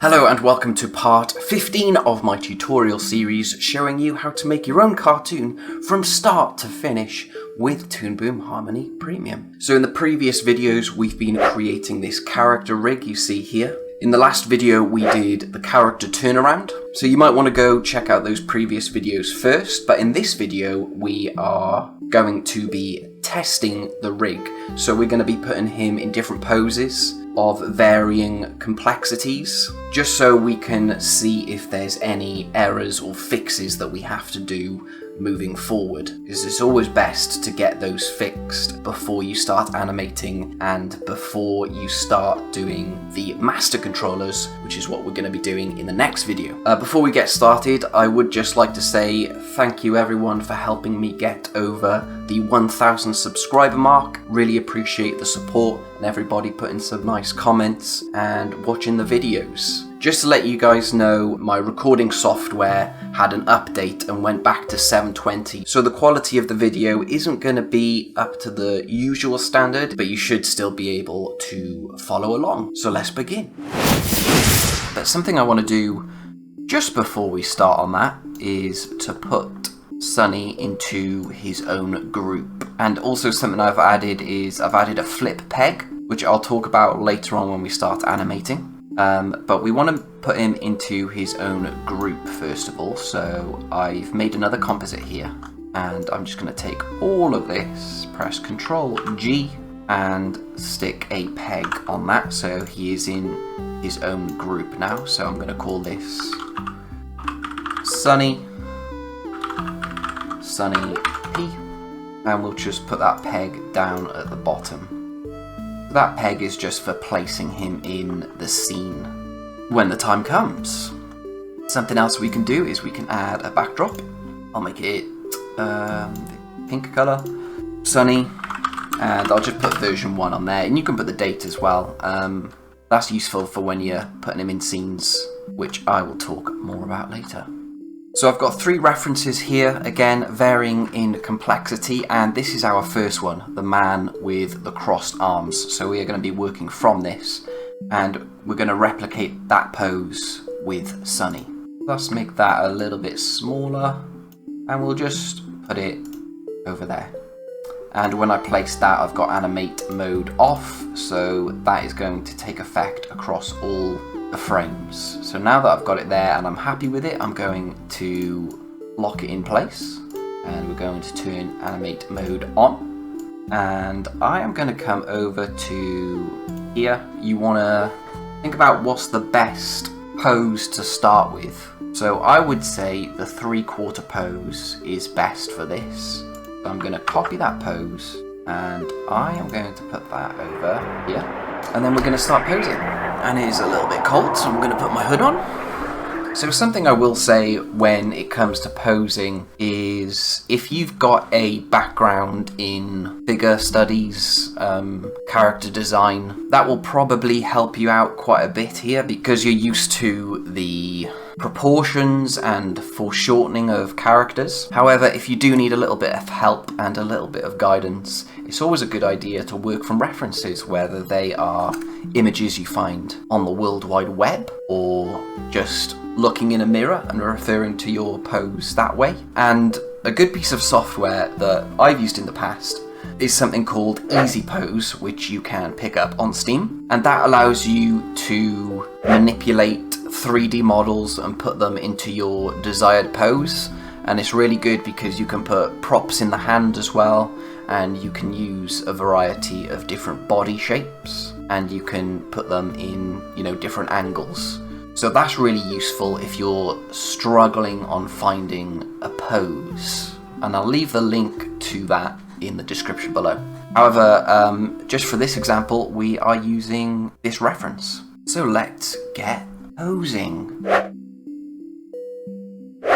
Hello and welcome to part 15 of my tutorial series showing you how to make your own cartoon from start to finish with Toon Boom Harmony Premium. So in the previous videos we've been creating this character rig you see here. In the last video we did the character turnaround, so you might want to go check out those previous videos first, but in this video we are going to be testing the rig. So we're going to be putting him in different poses of varying complexities, just so we can see if there's any errors or fixes that we have to do moving forward, because it's always best to get those fixed before you start animating and before you start doing the master controllers, which is what we're going to be doing in the next video. Before we get started, I would just like to say thank you everyone for helping me get over the 1,000 subscriber mark. Really appreciate the support and everybody putting some nice comments and watching the videos. Just to let you guys know, my recording software had an update and went back to 720, so the quality of the video isn't going to be up to the usual standard, but you should still be able to follow along. So let's begin. But something I want to do just before we start on that is to put Sunny into his own group. And also something I've added is I've added a flip peg, which I'll talk about later on when we start animating. But we want to put him into his own group first of all, so I've made another composite here, and I'm just going to take all of this, press Ctrl G, and stick a peg on that, so he is in his own group now. So I'm going to call this Sunny P, and we'll just put that peg down at the bottom. That peg is just for placing him in the scene when the time comes. Something else we can do is we can add a backdrop. I'll make it pink colour, Sunny, and I'll just put version 1 on there, and you can put the date as well. That's useful for when you're putting him in scenes, which I will talk more about later. So I've got 3 references here, again varying in complexity, and this is our first one, the man with the crossed arms. So we are going to be working from this, and we're going to replicate that pose with Sunny. Let's make that a little bit smaller, and we'll just put it over there. And when I place that, I've got animate mode off, so that is going to take effect across all the frames. So now that I've got it there and I'm happy with it, I'm going to lock it in place, and we're going to turn animate mode on, and I am going to come over to here. You want to think about what's the best pose to start with. So I would say the 3/4 pose is best for this. So I'm going to copy that pose, and I am going to put that over here, and then we're going to start posing. And it is a little bit cold, so I'm going to put my hood on. So something I will say when it comes to posing is if you've got a background in figure studies, character design, that will probably help you out quite a bit here, because you're used to the proportions and foreshortening of characters. However, if you do need a little bit of help and a little bit of guidance, it's always a good idea to work from references, whether they are images you find on the World Wide Web or just looking in a mirror and referring to your pose that way. And a good piece of software that I've used in the past is something called Easy Pose, which you can pick up on Steam, and that allows you to manipulate 3D models and put them into your desired pose. And it's really good because you can put props in the hand as well, and you can use a variety of different body shapes, and you can put them in, different angles. So that's really useful if you're struggling on finding a pose, and I'll leave the link to that in the description below. However, just for this example, we are using this reference. So let's get posing.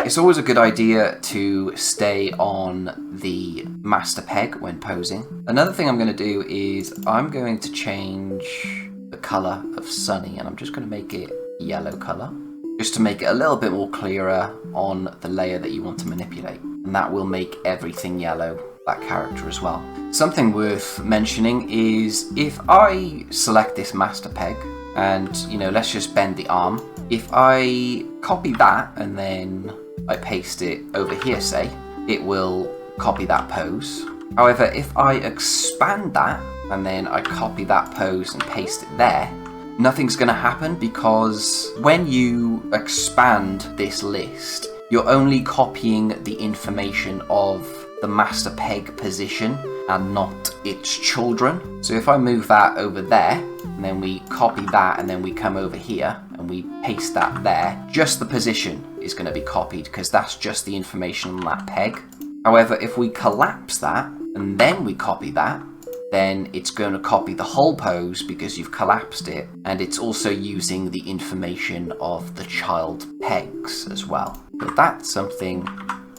It's always a good idea to stay on the master peg when posing. Another thing I'm going to do is I'm going to change the colour of Sunny, and I'm just going to make it yellow colour, just to make it a little bit more clearer on the layer that you want to manipulate. And that will make everything yellow, that character as well. Something worth mentioning is if I select this master peg And, you know, let's just bend the arm. If I copy that and then I paste it over here, say, it will copy that pose. However, if I expand that and then I copy that pose and paste it there, nothing's going to happen, because when you expand this list, you're only copying the information of the master peg position and not its children. So if I move that over there, and then we copy that, and then we come over here and we paste that there, just the position is going to be copied, because that's just the information on that peg. However, if we collapse that and then we copy that, then it's going to copy the whole pose because you've collapsed it, and it's also using the information of the child pegs as well. But that's something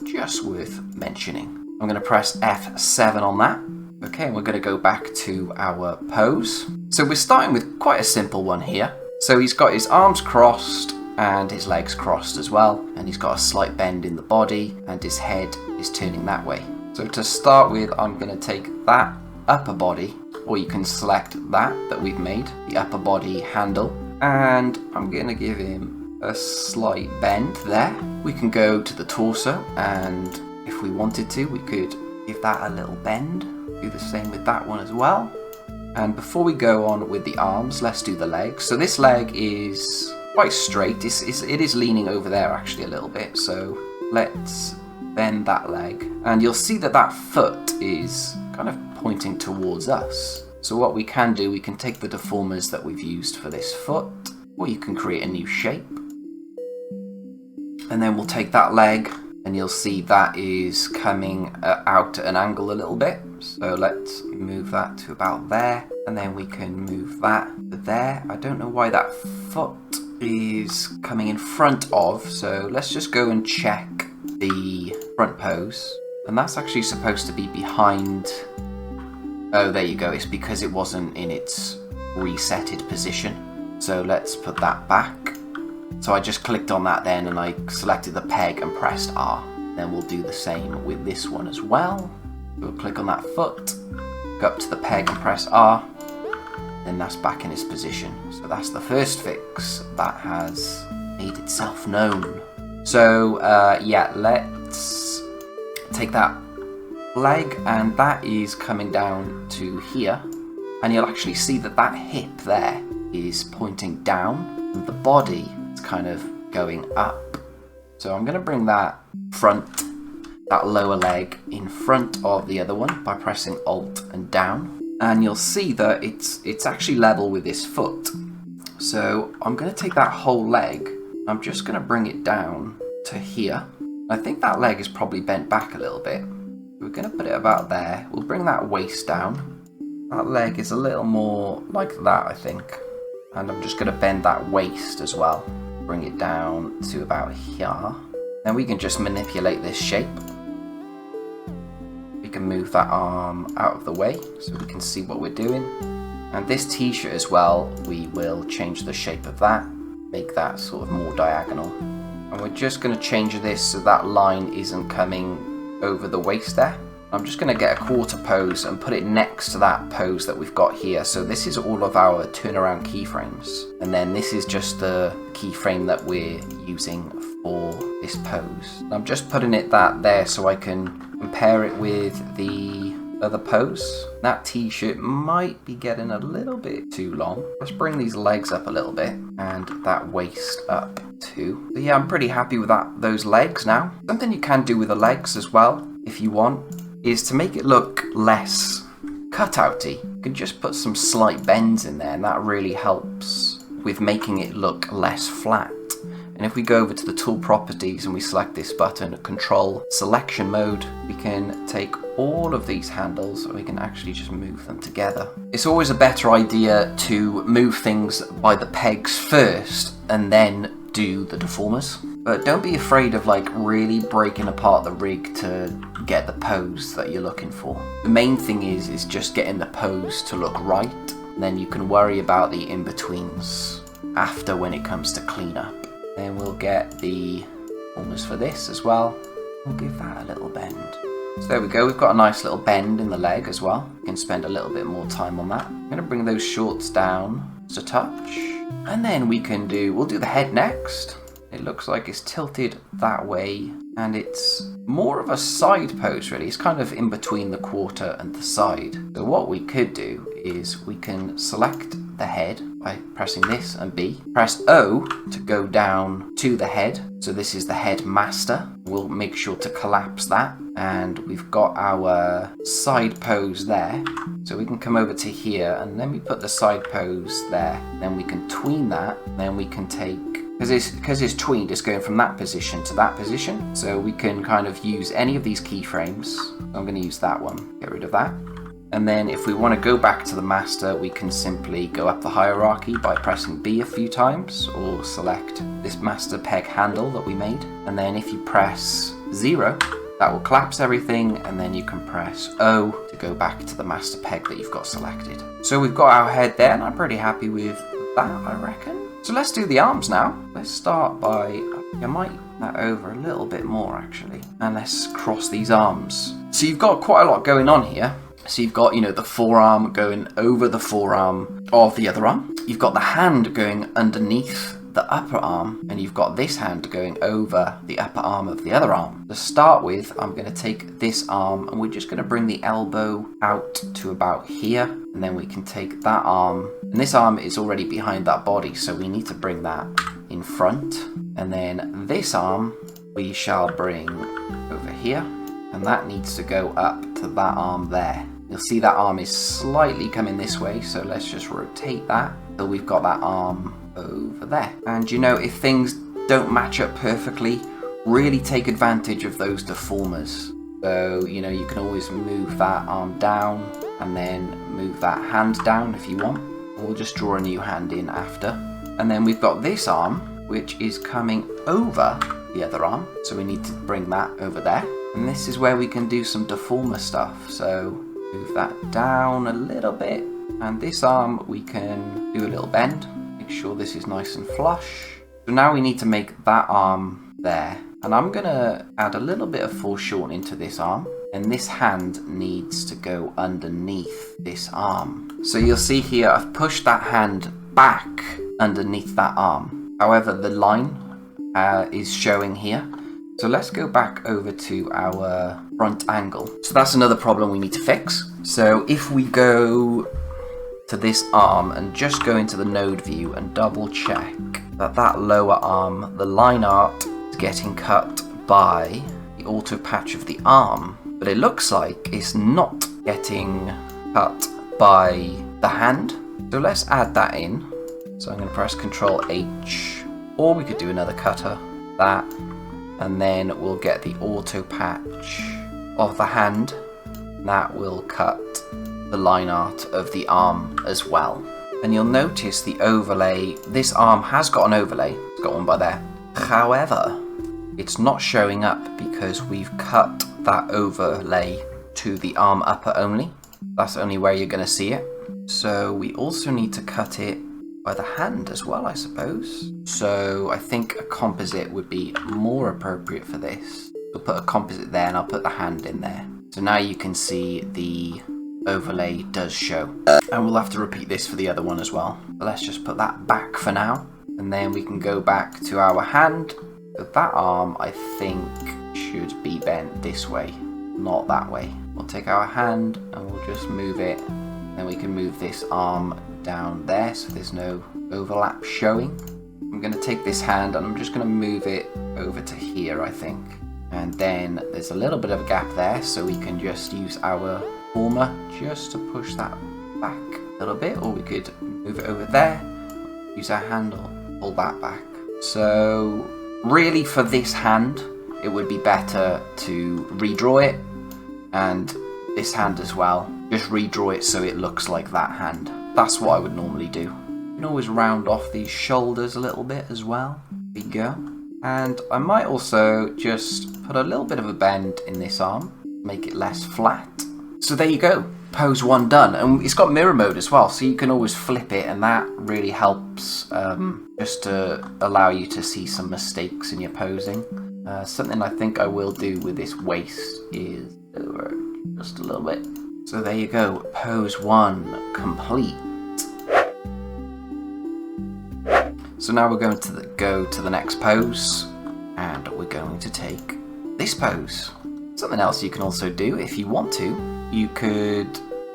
just worth mentioning. I'm going to press F7 on that. Okay, and we're going to go back to our pose. So we're starting with quite a simple one here. So he's got his arms crossed and his legs crossed as well, and he's got a slight bend in the body, and his head is turning that way. So to start with, I'm going to take that upper body, or you can select that we've made, the upper body handle, and I'm going to give him a slight bend there. We can go to the torso, and if we wanted to, we could give that a little bend. Do the same with that one as well. And before we go on with the arms, let's do the legs. So this leg is quite straight. It is leaning over there actually a little bit, so let's bend that leg, and you'll see that that foot is kind of pointing towards us. So what we can do, we can take the deformers that we've used for this foot, or you can create a new shape, and then we'll take that leg, and you'll see that is coming out at an angle a little bit. So let's move that to about there, and then we can move that to there. I don't know why that foot is coming in front of, so let's just go and check the front pose, and that's actually supposed to be behind. Oh, there you go, it's because it wasn't in its resetted position. So let's put that back. So I just clicked on that then, and I selected the peg and pressed R. Then we'll do the same with this one as well. We'll click on that foot, go up to the peg and press R, then that's back in its position. So that's the first fix that has made itself known. So yeah, let's take that leg, and that is coming down to here, and you'll actually see that that hip there is pointing down, and the body is kind of going up. So I'm going to bring that that lower leg in front of the other one by pressing Alt and down, and you'll see that it's actually level with this foot. So I'm going to take that whole leg, I'm just going to bring it down to here. I think that leg is probably bent back a little bit. We're going to put it about there. We'll bring that waist down. That leg is a little more like that, I think. And I'm just going to bend that waist as well. Bring it down to about here. Then we can just manipulate this shape. We can move that arm out of the way so we can see what we're doing. And this t-shirt as well, we will change the shape of that. Make that sort of more diagonal. And we're just going to change this so that line isn't coming over the waist there. I'm just going to get a quarter pose and put it next to that pose that we've got here. So this is all of our turnaround keyframes. And then this is just the keyframe that we're using for this pose. I'm just putting it there so I can compare it with the other pose. That t-shirt might be getting a little bit too long. Let's bring these legs up a little bit and that waist up too. So yeah, I'm pretty happy with those legs now. Something you can do with the legs as well, if you want, is to make it look less cutouty. You can just put some slight bends in there, and that really helps with making it look less flat. And if we go over to the tool properties and we select this button, control selection mode, we can take all of these handles and we can actually just move them together. It's always a better idea to move things by the pegs first and then do the deformers. But don't be afraid of like really breaking apart the rig to get the pose that you're looking for. The main thing is just getting the pose to look right, and then you can worry about the in-betweens after when it comes to cleanup. Then we'll get the deformers for this as well. We'll give that a little bend. So there we go, we've got a nice little bend in the leg as well. We can spend a little bit more time on that. I'm going to bring those shorts down just a touch. And then we'll do the head next. It looks like it's tilted that way, and it's more of a side pose really. It's kind of in between the quarter and the side. So what we could do is we can select the head by pressing this and B. Press O to go down to the head. So this is the head master. We'll make sure to collapse that. And we've got our side pose there. So we can come over to here and then we put the side pose there. Then we can tween that. Then we can take, because it's tweened, it's going from that position to that position. So we can kind of use any of these keyframes. I'm going to use that one. Get rid of that. And then if we want to go back to the master, we can simply go up the hierarchy by pressing B a few times, or select this master peg handle that we made. And then if you press 0, that will collapse everything, and then you can press O to go back to the master peg that you've got selected. So we've got our head there, and I'm pretty happy with that, I reckon. So let's do the arms now. Let's start by, I might that over a little bit more actually, and let's cross these arms. So you've got quite a lot going on here. So you've got, the forearm going over the forearm of the other arm. You've got the hand going underneath the upper arm, and you've got this hand going over the upper arm of the other arm. To start with, I'm going to take this arm and we're just going to bring the elbow out to about here, and then we can take that arm, and this arm is already behind that body, so we need to bring that in front, and then this arm we shall bring over here, and that needs to go up to that arm there. You'll see that arm is slightly coming this way, so let's just rotate that till we've got that arm over there. And if things don't match up perfectly, really take advantage of those deformers. So, you can always move that arm down and then move that hand down if you want. We'll just draw a new hand in after. And then we've got this arm, which is coming over the other arm. So we need to bring that over there. And this is where we can do some deformer stuff. So move that down a little bit. And this arm, we can do a little bend. Make sure this is nice and flush. So now we need to make that arm there. And I'm going to add a little bit of foreshortening to this arm. And this hand needs to go underneath this arm. So you'll see here, I've pushed that hand back underneath that arm. However, the line is showing here. So let's go back over to our front angle. So that's another problem we need to fix. So if we go to this arm and just go into the node view and double check that that lower arm, the line art, is getting cut by the auto patch of the arm, but it looks like it's not getting cut by the hand. So let's add that in. So I'm going to press Ctrl H, or we could do another cutter, that, and then we'll get the auto patch of the hand. That will cut the line art of the arm as well. And you'll notice the overlay, this arm has got an overlay, it's got one by there. However, it's not showing up because we've cut that overlay to the arm upper only. That's only where you're going to see it. So we also need to cut it by the hand as well, I suppose. So I think a composite would be more appropriate for this. We'll put a composite there and I'll put the hand in there. So now you can see the overlay does show. And we'll have to repeat this for the other one as well. But let's just put that back for now. And then we can go back to our hand. So that arm, I think, should be bent this way, not that way. We'll take our hand and we'll just move it. Then we can move this arm down there so there's no overlap showing. I'm going to take this hand and I'm just going to move it over to here, I think. And then there's a little bit of a gap there, so we can just use our former just to push that back a little bit, or we could move it over there, use our handle, pull that back. So really for this hand, it would be better to redraw it, and this hand as well. Just redraw it so it looks like that hand. That's what I would normally do. You can always round off these shoulders a little bit as well. There we go. And I might also just put a little bit of a bend in this arm, make it less flat. So there you go, pose 1 done. And it's got mirror mode as well, so you can always flip it, and that really helps just to allow you to see some mistakes in your posing. Something I think I will do with this waist is over just a little bit. So there you go, pose 1 complete. So now we're going to go to the next pose, and we're going to take this pose. Something else you can also do if you want to, you could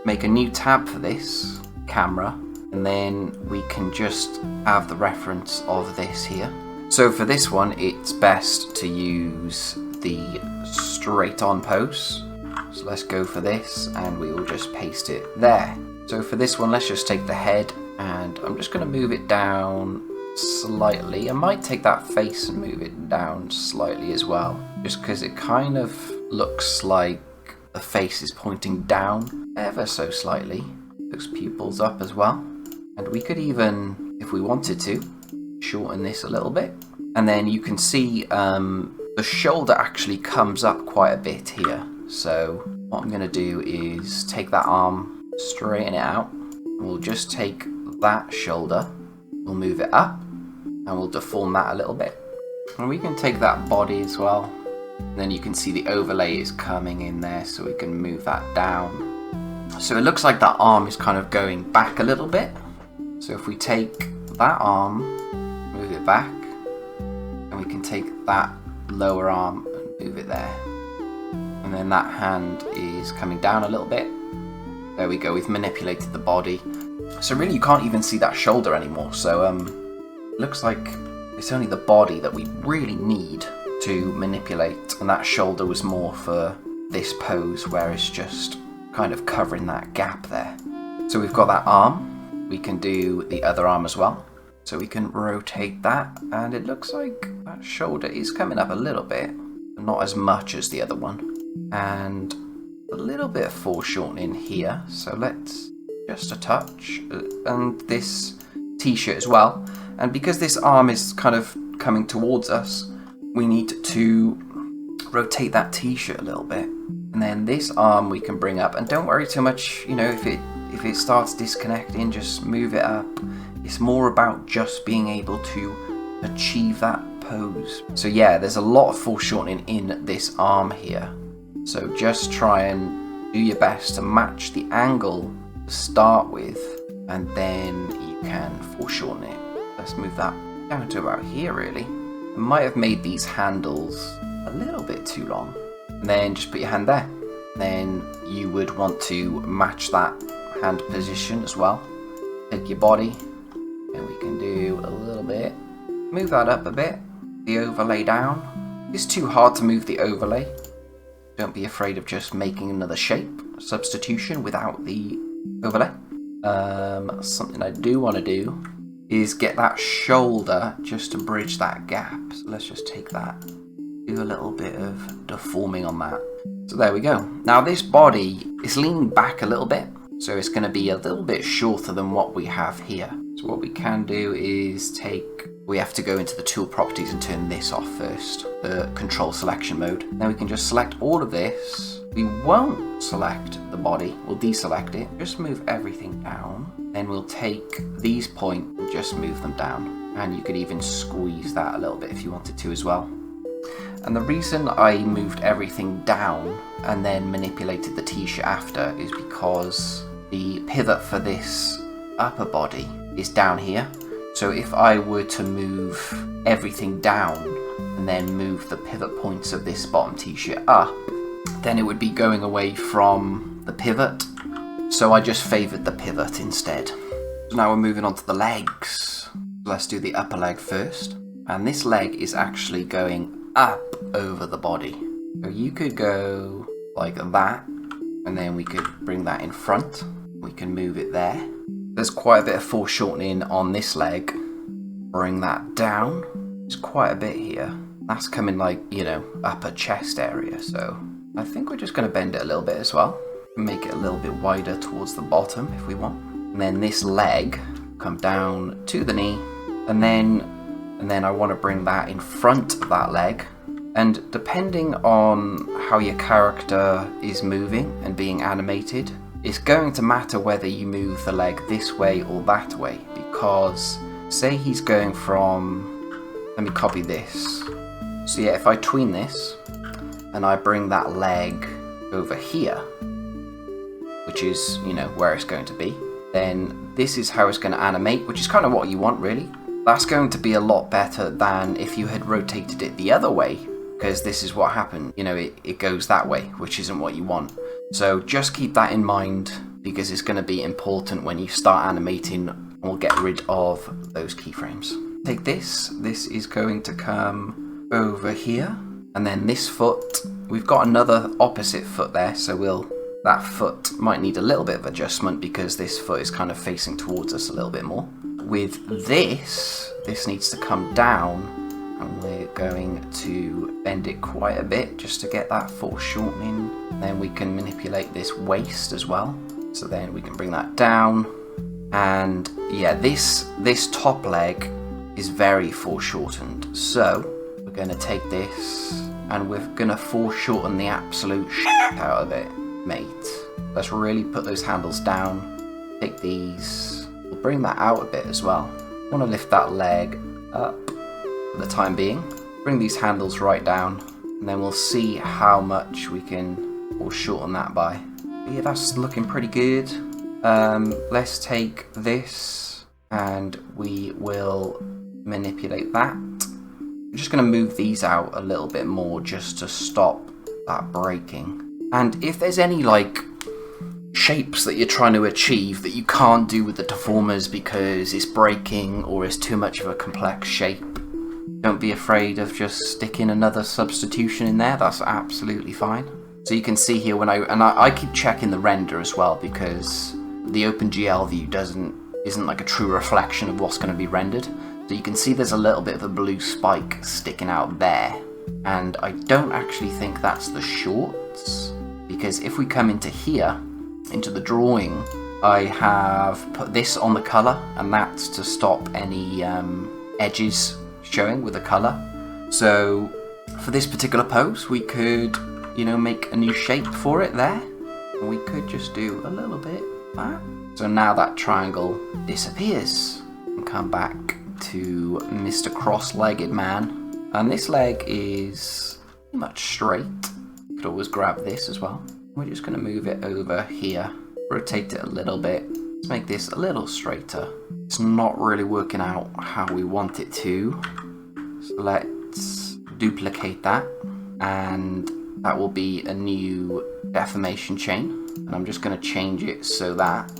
make a new tab for this camera, and then we can just have the reference of this here. So for this one, it's best to use the straight on pose. So let's go for this, and we will just paste it there. So for this one, let's just take the head, and I'm just going to move it down slightly. I might take that face and move it down slightly as well, just because it kind of looks like the face is pointing down ever so slightly. Those pupils up as well. And we could even, if we wanted to, shorten this a little bit. And then you can see the shoulder actually comes up quite a bit here. So what I'm going to do is take that arm, straighten it out. We'll just take that shoulder, we'll move it up, and we'll deform that a little bit. And we can take that body as well. And then you can see the overlay is coming in there, so we can move that down. So it looks like that arm is kind of going back a little bit. So if we take that arm, move it back, and we can take that lower arm and move it there. And then that hand is coming down a little bit. There we go, we've manipulated the body. So really you can't even see that shoulder anymore. So looks like it's only the body that we really need to manipulate, and that shoulder was more for this pose where it's just kind of covering that gap there. So we've got that arm, we can do the other arm as well. So we can rotate that, and it looks like that shoulder is coming up a little bit, but not as much as the other one. And a little bit of foreshortening here, so let's just a touch, and this t-shirt as well. And because this arm is kind of coming towards us, we need to rotate that t-shirt a little bit. And then this arm we can bring up, and don't worry too much, you know, if it starts disconnecting, just move it up. It's more about just being able to achieve that pose. So yeah, there's a lot of foreshortening in this arm here. So just try and do your best to match the angle to start with, and then you can foreshorten it. Let's move that down to about here really. I might have made these handles a little bit too long. And then just put your hand there. Then you would want to match that hand position as well. Take your body, and we can do a little bit. Move that up a bit. The overlay down. It's too hard to move the overlay. Don't be afraid of just making another shape substitution without the overlay. Something I do want to do is get that shoulder just to bridge that gap. So let's just take that, do a little bit of deforming on that. So there we go. Now this body is leaning back a little bit, so it's going to be a little bit shorter than what we have here. So what we can do is we have to go into the tool properties and turn this off first, the control selection mode. Then we can just select all of this. We won't select the body, we'll deselect it, just move everything down. Then we'll take these points and just move them down. And you could even squeeze that a little bit if you wanted to as well. And the reason I moved everything down and then manipulated the t-shirt after is because the pivot for this upper body is down here. So if I were to move everything down and then move the pivot points of this bottom t-shirt up, then it would be going away from the pivot. So I just favoured the pivot instead. So now we're moving on to the legs. Let's do the upper leg first. And this leg is actually going up over the body. So you could go like that, and then we could bring that in front. We can move it there. There's quite a bit of foreshortening on this leg. Bring that down. There's quite a bit here. That's coming like, you know, upper chest area. So I think we're just going to bend it a little bit as well. Make it a little bit wider towards the bottom if we want. And then this leg, come down to the knee. And then I want to bring that in front of that leg. And depending on how your character is moving and being animated, it's going to matter whether you move the leg this way or that way. Because say he's going from, let me copy this. So yeah, if I tween this and I bring that leg over here, which is, you know, where it's going to be, then this is how it's going to animate, which is kind of what you want really. That's going to be a lot better than if you had rotated it the other way, because this is what happened. You know, it goes that way, which isn't what you want. So just keep that in mind, because it's going to be important when you start animating, and we'll get rid of those keyframes. Take this is going to come over here, and then this foot, we've got another opposite foot there, so that foot might need a little bit of adjustment because this foot is kind of facing towards us a little bit more. With this needs to come down, and we're going to bend it quite a bit just to get that foreshortening. Then we can manipulate this waist as well, so then we can bring that down. And yeah, this top leg is very foreshortened, so we're going to take this and we're going to foreshorten the absolute shit out of it, mate. Let's really put those handles down. Take these, we'll bring that out a bit as well. I want to lift that leg up for the time being. Bring these handles right down, and then we'll see how much we can foreshorten that by. But yeah, that's looking pretty good. Let's take this and we will manipulate that. I'm just going to move these out a little bit more just to stop that breaking. And if there's any like shapes that you're trying to achieve that you can't do with the deformers because it's breaking or it's too much of a complex shape, don't be afraid of just sticking another substitution in there. That's absolutely fine. So you can see here when I keep checking the render as well, because the OpenGL view isn't like a true reflection of what's going to be rendered. So you can see there's a little bit of a blue spike sticking out there, and I don't actually think that's the shorts, because if we come into here, into the drawing, I have put this on the color, and that's to stop any edges showing with the color. So for this particular pose, we could, you know, make a new shape for it there, and we could just do a little bit like that. So now that triangle disappears, and come back to Mr. Cross-Legged Man, and this leg is pretty much straight. You could always grab this as well. We're just going to move it over here, rotate it a little bit, let's make this a little straighter. It's not really working out how we want it to, so let's duplicate that, and that will be a new deformation chain, and I'm just going to change it so that,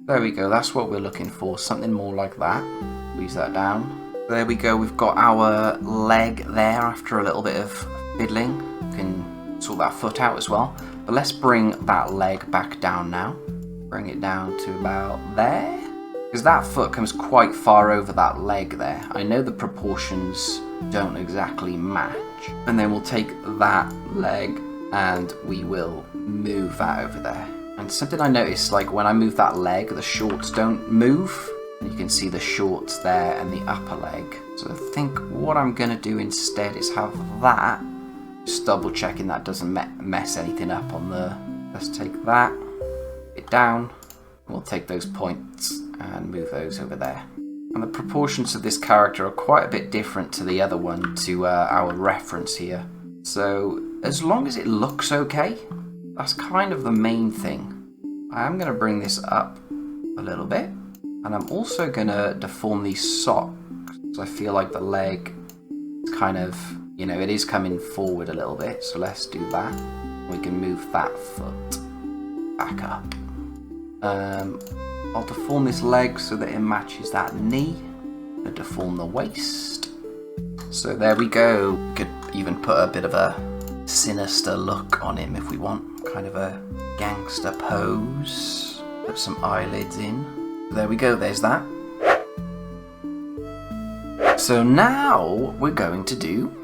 there we go, that's what we're looking for, something more like that. Squeeze that down. There we go, we've got our leg there after a little bit of fiddling. We can sort that foot out as well, but let's bring that leg back down now. Bring it down to about there, because that foot comes quite far over that leg there. I know the proportions don't exactly match, and then we'll take that leg and we will move that over there. And something I noticed, like when I move that leg, the shorts don't move. You can see the shorts there and the upper leg. So I think what I'm going to do instead is have that, just double checking that doesn't mess anything up on the, let's take that, it down, we'll take those points and move those over there. And the proportions of this character are quite a bit different to the other one, to our reference here. So as long as it looks okay, that's kind of the main thing. I am going to bring this up a little bit, and I'm also going to deform these socks, because I feel like the leg is kind of, you know, it is coming forward a little bit, so let's do that. We can move that foot back up. I'll deform this leg so that it matches that knee, and deform the waist. So there we go. We could even put a bit of a sinister look on him if we want, kind of a gangster pose. Put some eyelids in. There we go, there's that. So now we're going to do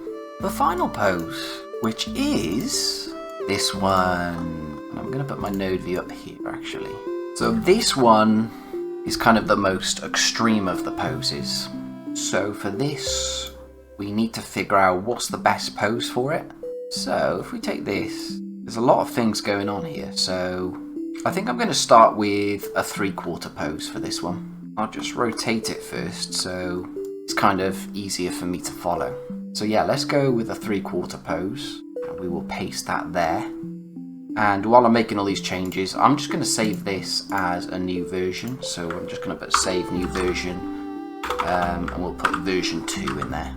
the final pose, which is this one. And I'm going to put my node view up here actually. So this one is kind of the most extreme of the poses. So for this, we need to figure out what's the best pose for it. So if we take this, there's a lot of things going on here. So I think I'm going to start with a 3/4 pose for this one. I'll just rotate it first so it's kind of easier for me to follow. So yeah, let's go with a 3/4 pose, and we will paste that there. And while I'm making all these changes, I'm just going to save this as a new version. So I'm just going to put save new version, and we'll put version 2 in there.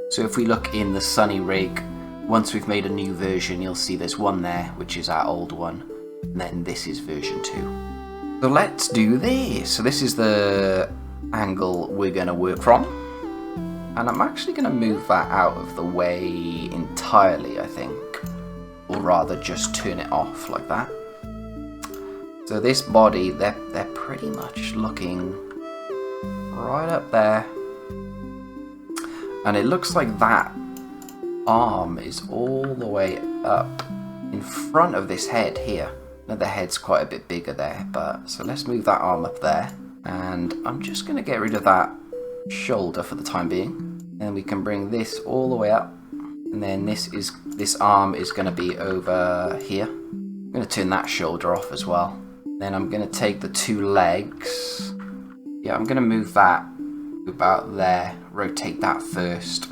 So if we look in the Sunny rig, once we've made a new version, you'll see there's one there, which is our old one, and then this is version 2. So let's do this. So this is the angle we're going to work from, and I'm actually going to move that out of the way entirely, I think, or rather just turn it off like that. So this body, they're pretty much looking right up there, and it looks like that arm is all the way up in front of this head here. Now the head's quite a bit bigger there, but so let's move that arm up there, and I'm just going to get rid of that shoulder for the time being, and we can bring this all the way up, and then this arm is going to be over here. I'm going to turn that shoulder off as well. Then I'm going to take the 2 legs. Yeah, I'm going to move that about there, rotate that first.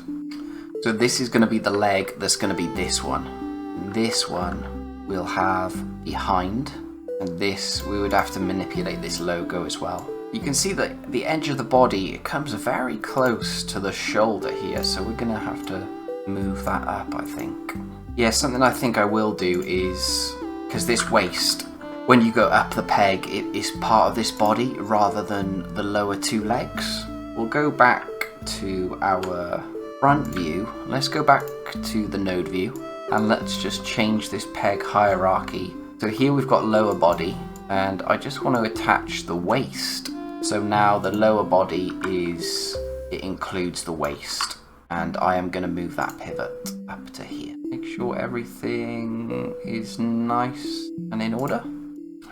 So this is going to be the leg that's going to be this one. This one we'll have behind, and this, we would have to manipulate this logo as well. You can see that the edge of the body, it comes very close to the shoulder here, so we're going to have to move that up, I think. Yeah, something I think I will do is, because this waist, when you go up the peg, it is part of this body rather than the lower 2 legs. We'll go back to our front view. Let's go back to the node view, and let's just change this peg hierarchy. So here we've got lower body, and I just want to attach the waist. So now the lower body it includes the waist, and I am going to move that pivot up to here. Make sure everything is nice and in order.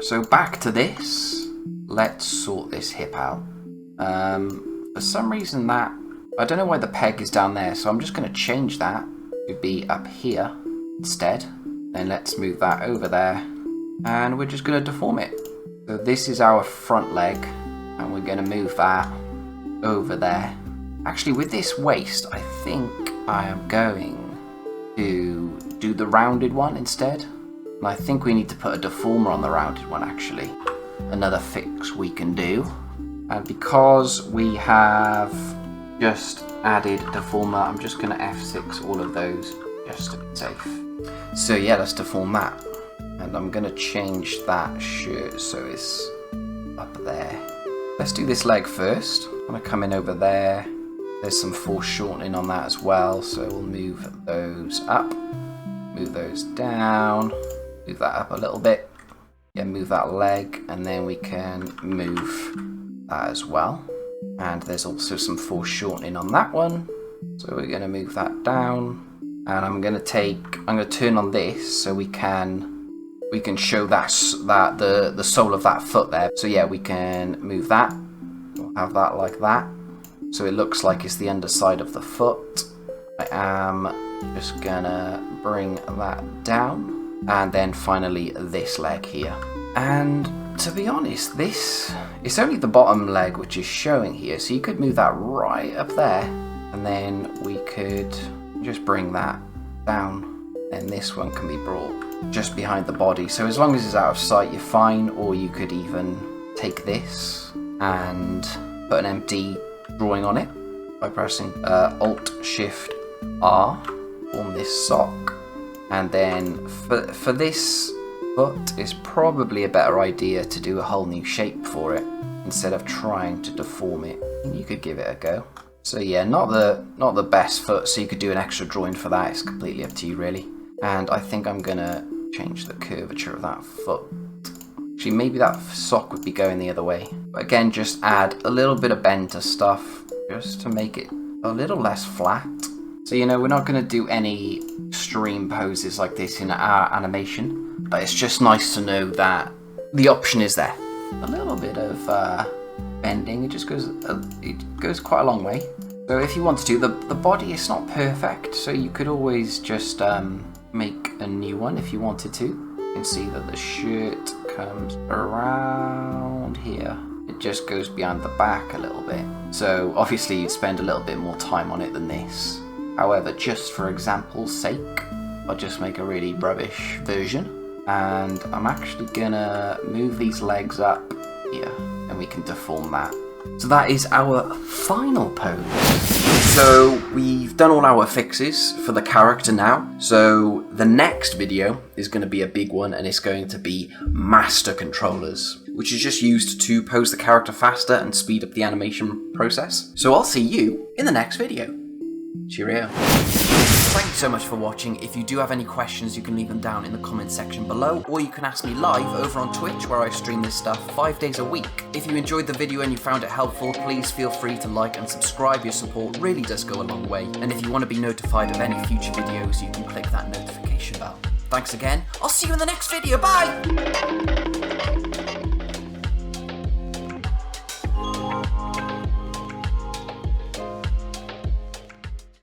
So back to this, let's sort this hip out. For some reason I don't know why the peg is down there, so I'm just going to change that to be up here instead. Then let's move that over there, and we're just going to deform it. So this is our front leg, and we're going to move that over there. Actually, with this waist, I think I am going to do the rounded one instead. And I think we need to put a deformer on the rounded one, actually. Another fix we can do. And because we have just added deformer, I'm just going to F6 all of those just to be safe. So yeah, let's deform that. And I'm going to change that shirt so it's up there. Let's do this leg first. I'm going to come in over there. There's some foreshortening on that as well, so we'll move those up, move those down, move that up a little bit. Yeah, move that leg, and then we can move that as well. And there's also some foreshortening on that one, so we're going to move that down. And I'm going to turn on this so we can show that the sole of that foot there. So yeah, we can move that. We'll have that like that. So it looks like it's the underside of the foot. I am just gonna bring that down. And then finally this leg here. And to be honest, it's only the bottom leg which is showing here. So you could move that right up there. And then we could just bring that down. And this one can be brought just behind the body. So as long as it's out of sight, you're fine. Or you could even take this and put an empty drawing on it by pressing Alt-Shift-R, form this sock. And then for this foot, it's probably a better idea to do a whole new shape for it instead of trying to deform it. You could give it a go. So yeah, not the best foot, so you could do an extra drawing for that. It's completely up to you really. And I think I'm gonna change the curvature of that foot. Actually, maybe that sock would be going the other way. But again, just add a little bit of bend to stuff just to make it a little less flat. So, you know, we're not going to do any extreme poses like this in our animation, but it's just nice to know that the option is there. A little bit of bending, it goes quite a long way. So if you want to do, the body is not perfect, so you could always just make a new one if you wanted to. You can see that the shirt comes around here. It just goes behind the back a little bit. So obviously you'd spend a little bit more time on it than this. However, just for example's sake, I'll just make a really rubbish version. And I'm actually gonna move these legs up here, and we can deform that So that is our final pose. So we've done all our fixes for the character now. So the next video is going to be a big one, and it's going to be master controllers, which is just used to pose the character faster and speed up the animation process. So I'll see you in the next video. Cheerio. Thank you so much for watching. If you do have any questions, you can leave them down in the comments section below, or you can ask me live over on Twitch, where I stream this stuff 5 days a week. If you enjoyed the video and you found it helpful, please feel free to like and subscribe. Your support really does go a long way. And if you want to be notified of any future videos, you can click that notification bell. Thanks again. I'll see you in the next video. Bye!